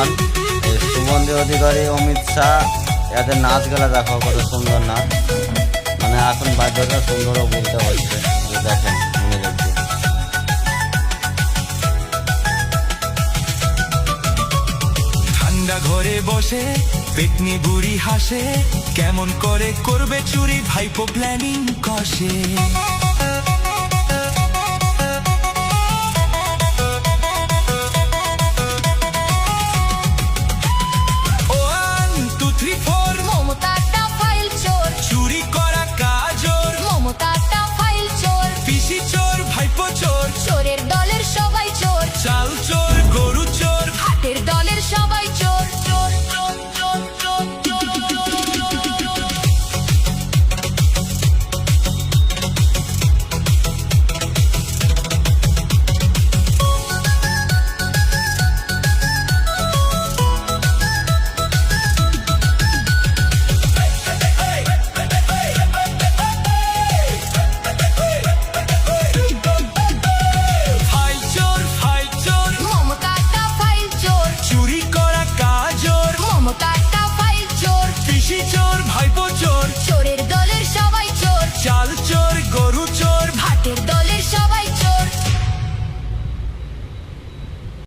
One. Suvendu Adhikari, Amit Shah, এদের নাচ গেলা দেখো কত সুন্দর নাচ, মানে এখন বাধ্যতা সুন্দরও বলতে হচ্ছে। দেখেন মনে দেখছি ঠান্ডা ঘরে বসে পেটনি বুড়ি হাসে, কেমন করে করবে চুরি ভাইপো প্ল্যানিং কষে।